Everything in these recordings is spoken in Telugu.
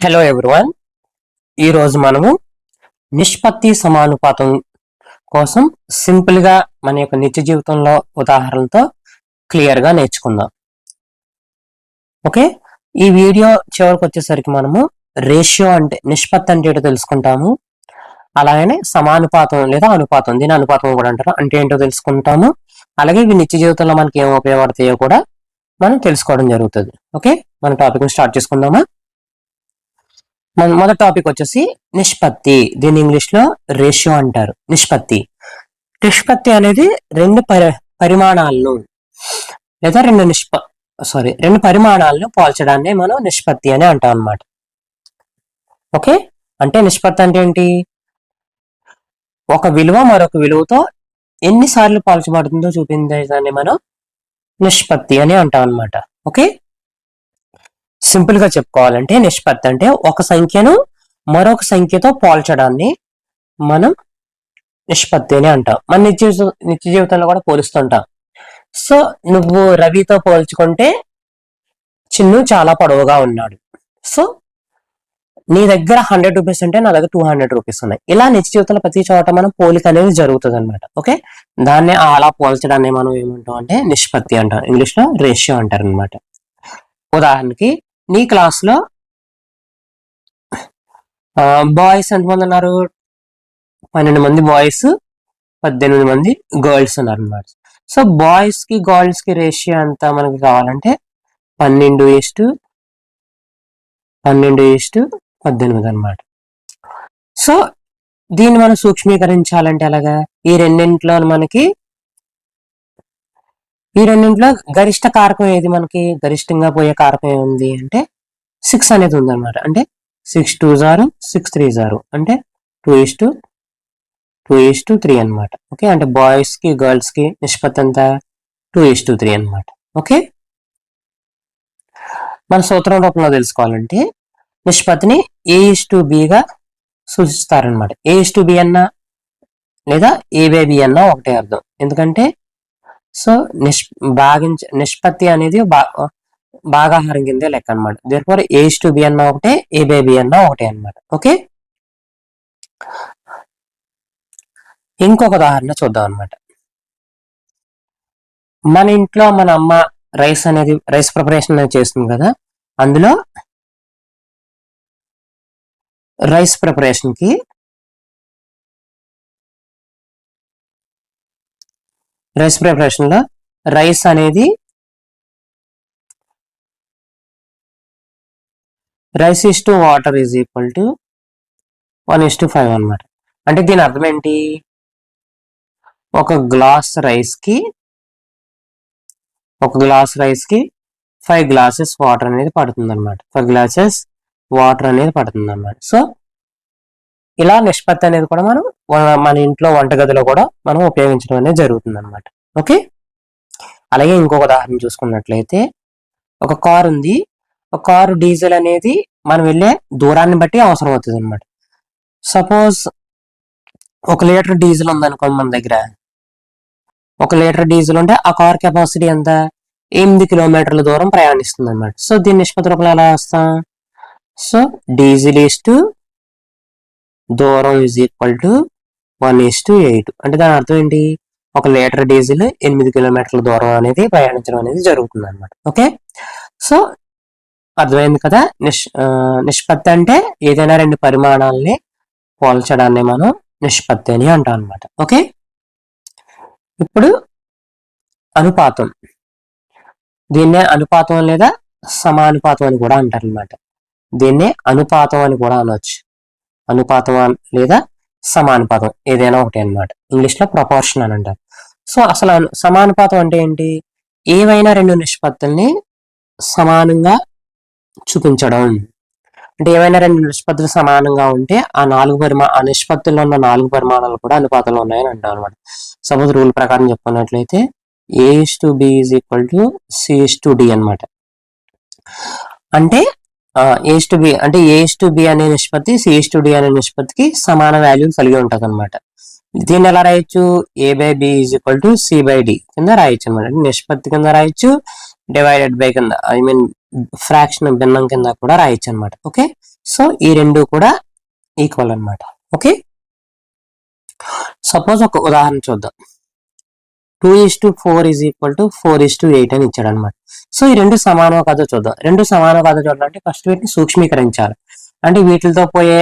Hello everyone. ఈరోజు మనము నిష్పత్తి సమానుపాతం కోసం సింపుల్గా మన యొక్క నిత్య జీవితంలో ఉదాహరణలతో క్లియర్గా నేర్చుకుందాం. ఓకే, ఈ వీడియో చివరికి వచ్చేసరికి మనము రేషియో అంటే నిష్పత్తి అంటే ఏంటో తెలుసుకుంటాము. అలాగనే సమానుపాతం లేదా అనుపాతం, దీని అనుపాతం కూడా అంటారు, అంటే ఏంటో తెలుసుకుంటాము. అలాగే ఇవి నిత్య జీవితంలో మనకి ఏం ఉపయోగపడతాయో కూడా మనం తెలుసుకోవడం జరుగుతుంది. ఓకే, మన టాపిక్ స్టార్ట్ చేసుకుందామా. మొదటి టాపిక్ వచ్చేసి నిష్పత్తి. దీని ఇంగ్లీష్ లో రేషియో అంటారు. నిష్పత్తి అనేది రెండు పరిమాణాలను లేదా రెండు పరిమాణాలను పోల్చడాన్ని మనం నిష్పత్తి అని అంటాం అన్నమాట. ఓకే, అంటే నిష్పత్తి అంటే ఏంటి? ఒక విలువ మరొక విలువతో ఎన్నిసార్లు పోల్చబడుతుందో చూపించేదాన్ని మనం నిష్పత్తి అని అంటాం అన్నమాట. ఓకే, సింపుల్ గా చెప్పుకోవాలంటే నిష్పత్తి అంటే ఒక సంఖ్యను మరొక సంఖ్యతో పోల్చడాన్ని మనం నిష్పత్తి అని అంటాం. మన నిత్య జీవితంలో కూడా పోలుస్తుంటాం. సో నువ్వు రవితో పోల్చుకుంటే చిన్ను చాలా పొడవుగా ఉన్నాడు. సో నీ దగ్గర 100 రూపీస్ అంటే నా దగ్గర 200 రూపీస్ ఉన్నాయి. ఇలా నిత్య జీవితంలో ప్రతి చోట మనం పోలిక అనేది జరుగుతుంది అనమాట. ఓకే, దాన్ని అలా పోల్చడాన్ని మనం ఏమంటాం అంటే నిష్పత్తి అంటాం. ఇంగ్లీష్ లో రేషియో అంటారు అనమాట. ఉదాహరణకి నీ క్లాస్ లో బాయ్స్ ఎంతమంది ఉన్నారు? 12 మంది బాయ్స్, 18 మంది గర్ల్స్ ఉన్నారు అనమాట. సో బాయ్స్ కి గర్ల్స్ కి రేషియో ఎంత మనకి కావాలంటే 12:18 అనమాట. సో దీన్ని మనం సూక్ష్మీకరించాలంటే అలాగా ఈ రెండింటిలో గరిష్ట కారకం ఏది? మనకి గరిష్టంగా పోయే కారకం ఏముంది అంటే 6 అనేది ఉందన్నమాట. అంటే 6 2s 6 3s అంటే 2:3 అనమాట. ఓకే, అంటే బాయ్స్ కి గర్ల్స్ కి నిష్పత్తి ఎంత? 2:3 అనమాట. ఓకే, మన సూత్రం రూపంలో తెలుసుకోవాలంటే నిష్పత్తిని A:B గా సూచిస్తారనమాట. A:B అన్నా లేదా A/B అన్నా ఒకటే అర్థం. ఎందుకంటే సో నిష్పత్తి అనేది భాగాహారం కిందే లెక్క అనమాట. దేర్ఫోర్ A:B అన్నా ఒకటే, A/B అన్నా ఒకటే అనమాట. ఓకే, ఇంకొక ఉదాహరణ చూద్దాం అనమాట. మన ఇంట్లో మన అమ్మ రైస్ ప్రిపరేషన్ అనేది చేస్తుంది కదా. అందులో రైస్ ప్రిపరేషన్ లో రైస్ అనేది rice is to water is equal to 1:5 అనమాట. అంటే దీని అర్థం ఏంటి? ఒక గ్లాస్ రైస్ కి 5 గ్లాసెస్ వాటర్ అనేది పడుతుంది అనమాట. 5 గ్లాసెస్ వాటర్ అనేది పడుతుంది అనమాట. సో ఇలా నిష్పత్తి అనేది కూడా మనం మన ఇంట్లో వంటగదిలో కూడా మనం ఉపయోగించడం అనేది జరుగుతుంది అనమాట. ఓకే, అలాగే ఇంకొక ఉదాహరణ చూసుకున్నట్లయితే ఒక కారు ఉంది. ఒక కారు డీజిల్ అనేది మనం వెళ్ళే దూరాన్ని బట్టి అవసరం అవుతుంది అనమాట. సపోజ్ 1 లీటర్ డీజిల్ ఉందనుకోండి మన దగ్గర. 1 లీటర్ డీజిల్ ఉంటే ఆ కార్ కెపాసిటీ ఎంత? 8 కిలోమీటర్ల దూరం ప్రయాణిస్తుంది అనమాట. సో దీని నిష్పత్తి రూపంలో ఎలా వస్తాం? సో డీజిల్ ఈస్ టు దూరం ఈజ్ ఈక్వల్ టు 1:8. అంటే దాని అర్థం ఏంటి? 1 లీటర్ డీజిల్ 8 కిలోమీటర్ల దూరం అనేది ప్రయాణించడం అనేది జరుగుతుంది అనమాట. ఓకే, సో అర్థమైంది కదా. నిష్పత్తి అంటే ఏదైనా రెండు పరిమాణాలని పోల్చడాన్ని మనం నిష్పత్తి అని అంటాం అనమాట. ఓకే, ఇప్పుడు అనుపాతం. దీన్నే అనుపాతం లేదా సమానుపాతం అని కూడా అంటారు అనమాట. దీన్నే అనుపాతం అని కూడా అనవచ్చు. అనుపాతం లేదా సమానుపాతం ఏదైనా ఒకటి అనమాట. ఇంగ్లీష్ లో ప్రపోర్షన్ అని అంటారు. సో అసలు సమానుపాతం అంటే ఏంటి? ఏవైనా రెండు నిష్పత్తుల్ని సమానంగా చూపించడం. అంటే ఏవైనా రెండు నిష్పత్తులు సమానంగా ఉంటే ఆ నిష్పత్తుల్లో ఉన్న 4 పరిమాణాలు కూడా అనుపాతంలో ఉన్నాయని అంటాం అనమాట. సపోజ్ రూల్ ప్రకారం చెప్పుకున్నట్లయితే A:B is equal to C:D అనమాట. అంటే A:B అంటే A:B అనే నిష్పత్తి C:D అనే నిష్పత్తికి సమాన వాల్యూ కలిగి ఉంటుంది అనమాట. దీన్ని ఎలా రాయొచ్చు? A/B is equal to C/D కింద రాయొచ్చు అనమాట. నిష్పత్తి కింద రాయొచ్చు, డివైడెడ్ బై కింద ఫ్రాక్షన్ భిన్నం కింద కూడా రాయొచ్చు అనమాట. ఓకే, సో ఈ రెండు కూడా ఈక్వల్ అన్నమాట. ఓకే, సపోజ్ ఒక ఉదాహరణ చూద్దాం. 2:4 ఈజ్ ఈక్వల్ టు 4:8 అని ఇచ్చాడు అనమాట. సో ఈ రెండు సమానం కాదో చూద్దాం. రెండు సమానం కాదో చూడాలంటే ఫస్ట్ వీటిని సూక్ష్మీకరించాలి. అంటే వీటితో పోయే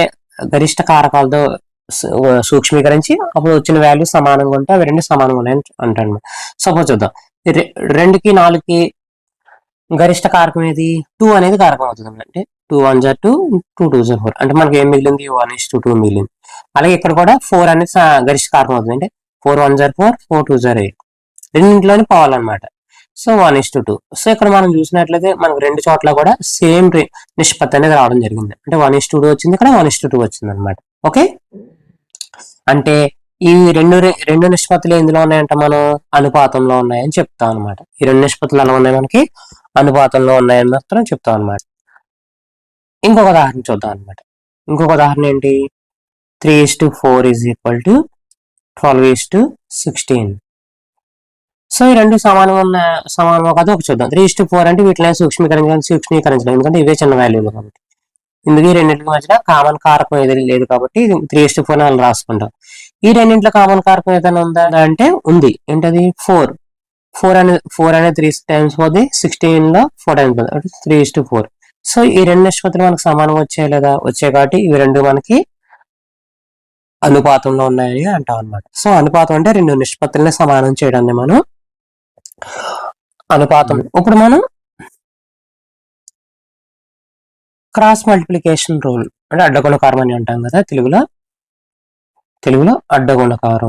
గరిష్ట కారకాలతో సూక్ష్మీకరించి అప్పుడు వచ్చిన వాల్యూ సమానంగా ఉంటే అవి రెండు సమానంగా ఉన్నాయని అంటాను. సపోజ్ చూద్దాం, 2కి 4కి గరిష్ట కారకం ఏది? 2 అనేది కారకం అవుతుంది. అంటే 2 1 జా 2, 2 2 జా 4. అంటే మనకి ఏం మిగిలింది? 1:2 మిగిలింది. అలాగే ఇక్కడ కూడా 4 అనేది గరిష్ట కారకం అవుతుంది. అంటే 4 1 జా 4, 4 2 జా 8. రెండింటిలోనే పోవాలన్నమాట. సో 1:2. సో ఇక్కడ మనం చూసినట్లయితే మనకు రెండు చోట్ల కూడా సేమ్ నిష్పత్తి అనేది రావడం జరిగింది. అంటే 1:2 వచ్చింది, ఇక్కడ 1:2 వచ్చింది అనమాట. ఓకే, అంటే ఈ రెండు నిష్పత్తులు ఎందులో ఉన్నాయంటే మనం అనుపాతంలో ఉన్నాయని చెప్తాం అనమాట. ఈ రెండు నిష్పత్తులు ఎలా ఉన్నాయి? మనకి అనుపాతంలో ఉన్నాయని మాత్రం చెప్తాం అనమాట. ఇంకొక ఉదాహరణ చూద్దాం అనమాట. ఇంకొక ఉదాహరణ ఏంటి? 3:4 ఈజ్ ఈక్వల్ టు 12:16. సో ఈ రెండు సమానం కాదు ఒక చూద్దాం. 3:4 అంటే వీటిని సూక్ష్మీకరించడం, ఎందుకంటే ఇవే చిన్న వాల్యూలు కాబట్టి. ఇందుకు ఈ రెండింటికి మధ్యన కామన్ కారకం ఏదైనా లేదు కాబట్టి 3:4 అని రాసుకుంటాం. ఈ రెండింటిలో కామన్ కారకం ఏదైనా ఉందా అంటే ఉంది. ఏంటది? 4 అనేది 3 times 4 16 లో 4 times 3:4. సో ఈ రెండు నిష్పత్తులు మనకు సమానం వచ్చాయి లేదా? వచ్చాయి కాబట్టి ఇవి రెండు మనకి అనుపాతంలో ఉన్నాయని అంటాం అనమాట. సో అనుపాతం అంటే రెండు నిష్పత్తుల్ని సమానం చేయడాన్ని మనం అనుపాతం. ఇప్పుడు మనం క్రాస్ మల్టిప్లికేషన్ రూల్ అంటే అడ్డగుణకారం అని అంటాం కదా తెలుగులో అడ్డగుణకారం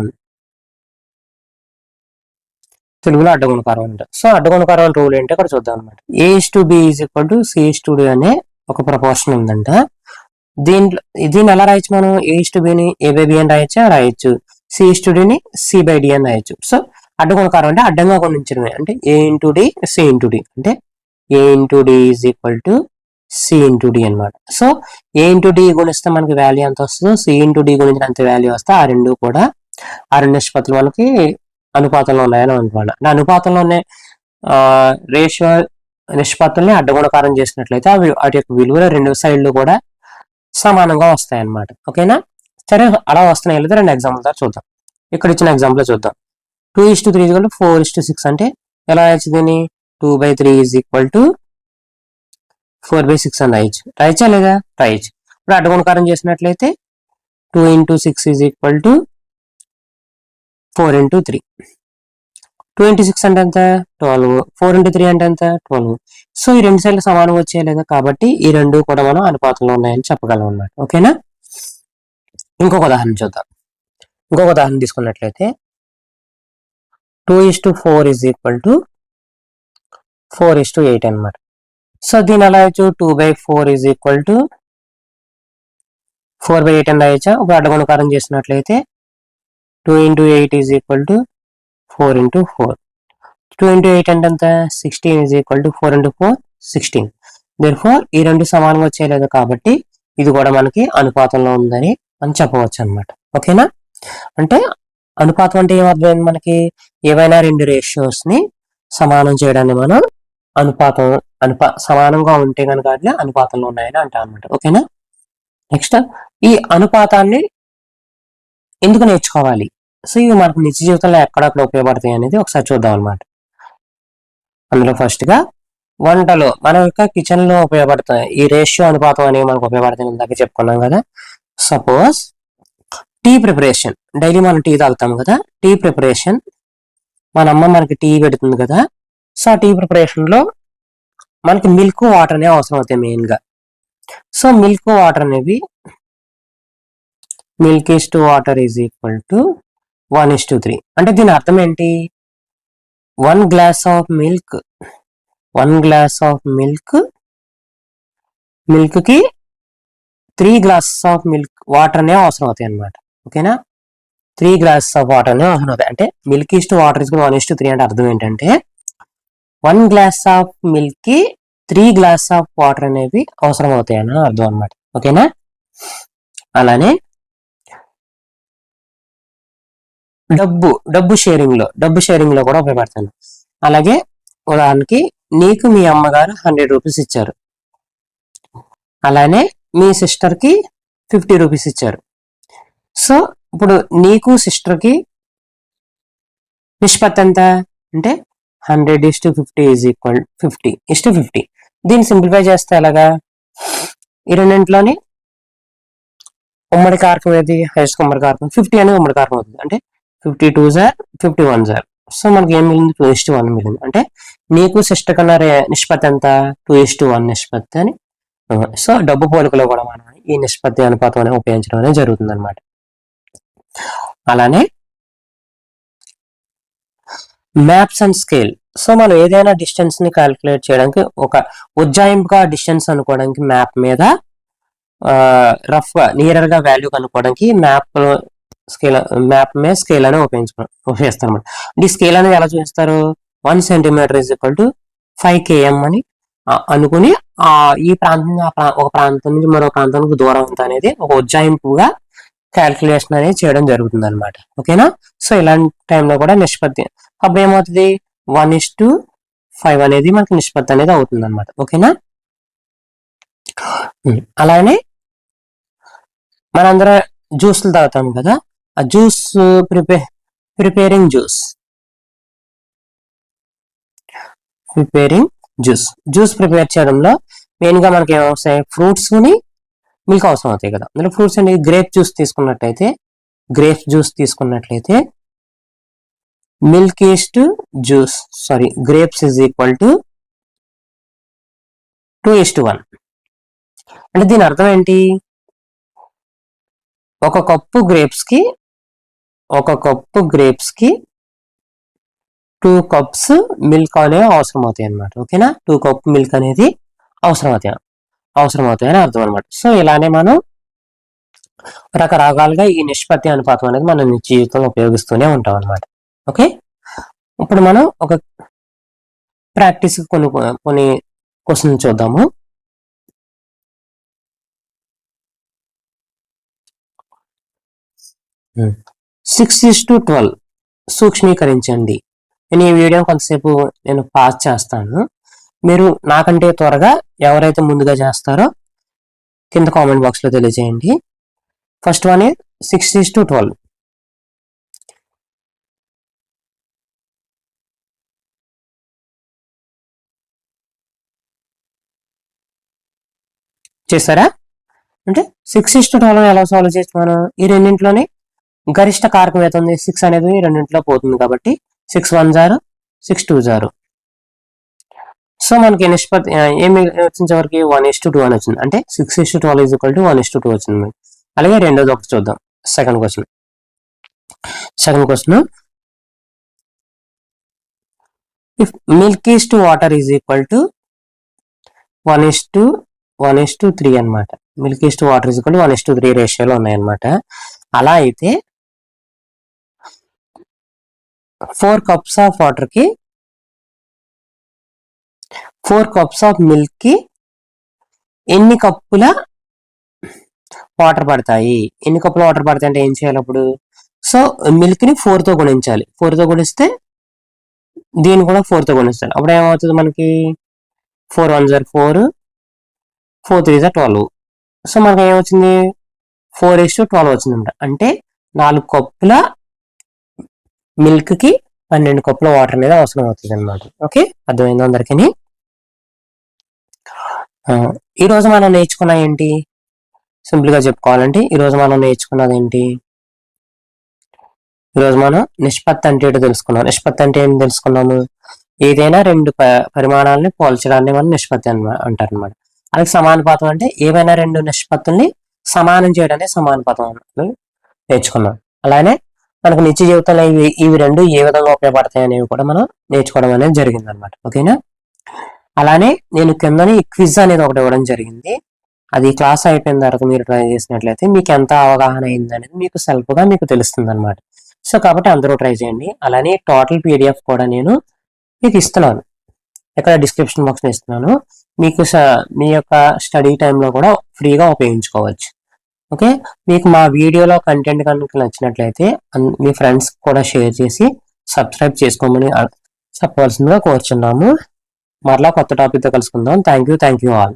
అంటారు. సో అడ్డగుణకారం రూల్ ఏంటి అక్కడ చూద్దాం అనమాట. A:B is equal to C:D అనే ఒక ప్రపోర్షన్ ఉందంట. దీన్ని ఎలా రాయొచ్చు మనం? A:B A/B అని రాయొచ్చు, C:D C/D అని రాయొచ్చు. సో అడ్డగుణకారం అంటే అడ్డంగా గుణించడమే. అంటే A:D C:D అంటే A:D is equal to C:D అనమాట. సో A:D గుణిస్తే మనకి వాల్యూ ఎంత వస్తుందో C:D గుణించిన అంత వాల్యూ వస్తే ఆ రెండు నిష్పత్తులు మనకి అనుపాతంలో ఉన్నాయని అనుకోండి. అంటే అనుపాతంలోనే రేషియో నిష్పత్తుల్ని అడ్డగుణకారం చేసినట్లయితే అవి వాటి యొక్క విలువలు రెండు సైడ్లు కూడా సమానంగా వస్తాయి అన్నమాట. ఓకేనా? సరే, అలా వస్తున్నాయి లేదా రెండు ఎగ్జాంపుల్ ద్వారా చూద్దాం. ఇక్కడ ఇచ్చిన ఎగ్జాంపుల్ చూద్దాం. 2:3 ఈజ్ 4:6 అంటే ఎలా రాయొచ్చు దీన్ని? 2/3 ఈజ్ ఈక్వల్ టు 4/6 అని రాయొచ్చా లేదా? రాయొచ్చు. ఇప్పుడు అడ్డగుణకారం చేసినట్లయితే 2 × 6 ఈజ్ ఈక్వల్ టు 4 × 3. 2 × 6 అంటే ఎంత? 12. 4 × 3 అంటే ఎంత? 12. సో ఈ రెండు సైడ్లు సమానం వచ్చాయి లేదా? కాబట్టి ఈ రెండు కూడా మనం అనుపాతంలో ఉన్నాయని చెప్పగలం అన్నమాట. ఓకేనా? ఇంకొక ఉదాహరణ చూద్దాం. ఇంకొక ఉదాహరణ తీసుకున్నట్లయితే 2:4 ఈజ్ ఈక్వల్ టు 4:8 అనమాట. సో దీని ఎలా రాయొచ్చు? 2/4 ఈజ్ ఈక్వల్ టు 4/8 అని రాయొచ్చా? ఇప్పుడు అడ్డగుణకారం చేసినట్లయితే 2 × 8 ఈజ్ ఈక్వల్ టు 4 × 4. 2 × 8 అంటే ఎంత? 16 ఈజ్ ఈక్వల్ టు 4 × 4 16. దేర్ఫోర్ ఈ రెండు సమానంగా వచ్చేయలేదు కాబట్టి ఇది కూడా మనకి అనుపాతంలో ఉందని మనం చెప్పవచ్చు అనమాట. ఓకేనా? అంటే అనుపాతం అంటే ఏమర్థమైంది మనకి? ఏవైనా రెండు రేషియోస్ ని సమానం చేయడాన్ని మనం సమానంగా ఉంటే కనుక అనుపాతంలో ఉన్నాయని అంటాం అనమాట. ఓకేనా? నెక్స్ట్, ఈ అనుపాతాన్ని ఎందుకు నేర్చుకోవాలి? సో ఇవి మనకు నిత్య జీవితంలో ఎక్కడక్కడ ఉపయోగపడతాయి అనేది ఒకసారి చూద్దాం అనమాట. అందులో ఫస్ట్ గా వంటలో మన యొక్క కిచెన్ లో ఉపయోగపడతాయి ఈ రేషియో అనుపాతం అనేవి మనకు ఉపయోగపడతాయి. ఇందాక చెప్పుకున్నాం కదా. సపోజ్ టీ ప్రిపరేషన్, డైలీ మనం టీ తాగుతాం కదా. టీ ప్రిపరేషన్ మన అమ్మ మనకి టీ పెడుతుంది కదా. సో ఆ టీ ప్రిపరేషన్ లో మనకి మిల్క్ వాటర్ అనేవి అవసరం అవుతాయి మెయిన్ గా. సో మిల్క్ వాటర్ అనేవి milk is to water is equal to 1:3. అంటే దీని అర్థం ఏంటి? 1 గ్లాస్ ఆఫ్ మిల్క్ కి 3 గ్లాసెస్ ఆఫ్ మిల్క్ వాటర్ అనేవి అవసరం అవుతాయి అనమాట. ఓకేనా? 3 గ్లాసెస్ ఆఫ్ వాటర్ అనేవి అవసరం అవుతాయి. అంటే milk is to water is 1:3 అంటే అర్థం ఏంటంటే 1 గ్లాస్ ఆఫ్ మిల్క్ కి 3 గ్లాసెస్ ఆఫ్ వాటర్ అనేవి అవసరం అవుతాయి అని అర్థం అనమాట. ఓకేనా? అలానే డబ్బు షేరింగ్ లో కూడా ఉపయోగపడతాను. అలాగే ఉదాహరణకి నీకు మీ అమ్మగారు 100 రూపీస్ ఇచ్చారు. అలానే మీ సిస్టర్కి 50 రూపీస్ ఇచ్చారు. సో ఇప్పుడు నీకు సిస్టర్కి నిష్పత్తి ఎంత అంటే 100:50 ఈజ్ ఈక్వల్ 50:50. దీన్ని సింప్లిఫై చేస్తే ఎలాగా, ఈ రెండింటిలోని ఉమ్మడి కారకం ఏది, హైయెస్ట్ ఉమ్మడి కారకం 50 అనేది ఉమ్మడి కారకం అవుతుంది. అంటే 52 జార్ 51 జార్. సో మనకి ఏం మిగిలింది, 2:1 మిగిలింది. అంటే నీకు సిస్టర్ కన్నా నిష్పత్తి ఎంత, 2:1 నిష్పత్తి అని. సో డబ్బు పోలికలో కూడా మనం ఈ నిష్పత్తి అనుపాతం అనేది ఉపయోగించడం అనేది జరుగుతుంది అనమాట. అలానే మ్యాప్స్ అండ్ స్కేల్. సో మనం ఏదైనా డిస్టెన్స్ ని క్యాలిక్యులేట్ చేయడానికి, ఒక ఉజ్జాయింపుగా డిస్టెన్స్ అనుకోవడానికి మ్యాప్ మీద, రఫ్ గా నియర్ గా వాల్యూ కనుక్కోవడానికి మ్యాప్ మీద స్కేల్ అని ఉపయోగిస్తారు అనమాట. ఈ స్కేల్ అనేది ఎలా చూపిస్తారు, 1 centimetre is equal to 5 km అని అనుకుని ఈ ప్రాంతం ఒక ప్రాంతం నుంచి మరో ప్రాంతానికి దూరం ఎంత అనేది ఒక ఉజ్జాయింపుగా క్యాల్కులేషన్ అనేది చేయడం జరుగుతుంది అనమాట. ఓకేనా. సో ఇలాంటి టైంలో కూడా నిష్పత్తి అప్పుడు ఏమవుతుంది, 1:5 అనేది మనకి నిష్పత్తి అనేది అవుతుంది అనమాట. ఓకేనా. అలానే మనందరం జ్యూస్లు తాగుతాం కదా, ఆ జ్యూస్ ప్రిపేరింగ్ జ్యూస్ ప్రిపేర్ చేయడంలో మెయిన్ గా మనకి ఏమవుతాయి, ఫ్రూట్స్ ని మిల్క్ అవసరం అవుతాయి కదా. అందులో ఫ్రూట్స్ అండి, గ్రేప్స్ జ్యూస్ తీసుకున్నట్లయితే milk east juice grapes is equal to 2:1. అంటే దీని అర్థం ఏంటి, ఒక కప్పు గ్రేప్స్ కి 2 కప్స్ మిల్క్ అనేవి అవసరం అవుతాయి అనమాట. ఓకేనా. 2 కప్ మిల్క్ అనేది అవసరం అవుతాయి అని అర్థం అనమాట. సో ఇలానే మనం రకరకాలుగా ఈ నిష్పత్తి అనుపాతం అనేది మనం నిత్య జీవితంలో ఉపయోగిస్తూనే ఉంటాం అనమాట. ఓకే. ఇప్పుడు మనం ఒక ప్రాక్టీస్ కొన్ని క్వశ్చన్ చూద్దాము. Hmm. 6:12 సూక్ష్మీకరించండి. నేను ఈ వీడియో కొంతసేపు పాస్ చేస్తాను. మీరు నాకంటే త్వరగా ఎవరైతే ముందుగా చేస్తారో కింద కామెంట్ బాక్స్ లో తెలియజేయండి. First one 6:12. చేస్తారా అంటే 6:12 ఎలా సాల్వ్ చేసి మనం ఈ రెండింటిలోనే గరిష్ట కారకం అవుతుంది 6 అనేది రెండింటిలో పోతుంది కాబట్టి 6 1 జారు 6 2 జారు. సో మనకి నిష్పత్తి ఏమి వచ్చిన వరకు 1:2 అని వచ్చింది. అంటే 6:12 ఈజ్ ఈక్వల్ టు 1:2 వచ్చింది. అలాగే రెండోది ఒకటి చూద్దాం. Second question if milk is to water is equal to 1:3 అనమాట. Milk is to water is equal to 1:3 రేషియోలో ఉన్నాయన్నమాట. అలా అయితే 4 కప్స్ ఆఫ్ వాటర్ కి 4 కప్స్ ఆఫ్ మిల్క్ కి ఎన్ని కప్పుల వాటర్ పడతాయి? ఎన్ని కప్పుల వాటర్ పడతాయి అంటే ఏం చేయాలి అప్పుడు? సో మిల్క్ ని 4 తో గుణించాలి. 4 తో గుణిస్తే దీన్ని కూడా 4 తో గుణిస్తాడు. అప్పుడు ఏమవుతుంది మనకి 4 1 జార్ 4 4 3 జార్ 12. సో మనకి ఏమొచ్చింది 4:12 వచ్చింది అనమాట. అంటే 4 కప్పుల మిల్క్ కి 12 కప్పుల వాటర్ అనేది అవసరం అవుతుంది అనమాట. ఓకే, అర్థమైంది అందరికీ? ఈరోజు మనం నేర్చుకున్న ఏంటి, సింపుల్ గా చెప్పుకోవాలంటే ఈరోజు మనం నేర్చుకున్నది ఏంటి, ఈరోజు మనం నిష్పత్తి అంటే ఏంటో తెలుసుకున్నాం. నిష్పత్తి అంటే ఏంటి తెలుసుకున్నాము, ఏదైనా రెండు పరిమాణాలని పోల్చడాన్ని మనం నిష్పత్తి అంటారు అనమాట. అలాగే సమానుపాతం అంటే ఏవైనా రెండు నిష్పత్తుల్ని సమానం చేయడానికి సమానుపాతం నేర్చుకున్నాం. అలానే మనకు నిత్య జీవితంలో ఇవి రెండు ఏ విధంగా ఉపయోగపడతాయి అనేవి కూడా మనం నేర్చుకోవడం అనేది జరిగింది అనమాట. ఓకేనా. అలానే నేను కిందని క్విజ్ అనేది ఒకటి ఇవ్వడం జరిగింది. అది క్లాస్ అయిపోయిన తర్వాత మీరు ట్రై చేసినట్లయితే మీకు ఎంత అవగాహన అయింది అనేది మీకు సెల్ఫ్ గా మీకు తెలుస్తుంది అనమాట. సో కాబట్టి అందరూ ట్రై చేయండి. అలానే టోటల్ PDF కూడా నేను మీకు ఇస్తున్నాను, ఇక్కడ డిస్క్రిప్షన్ బాక్స్ లో ఇస్తున్నాను. మీకు మీ యొక్క స్టడీ టైంలో కూడా ఫ్రీగా ఉపయోగించుకోవచ్చు. ఓకే, మీకు మా వీడియోలో కంటెంట్ కనుక నచ్చినట్లయితే మీ ఫ్రెండ్స్ కూడా షేర్ చేసి సబ్స్క్రైబ్ చేసుకోమని చెప్పవలసిందిగా కోరుచున్నాము. మరలా కొత్త టాపిక్తో కలుసుకుందాం. Thank you all.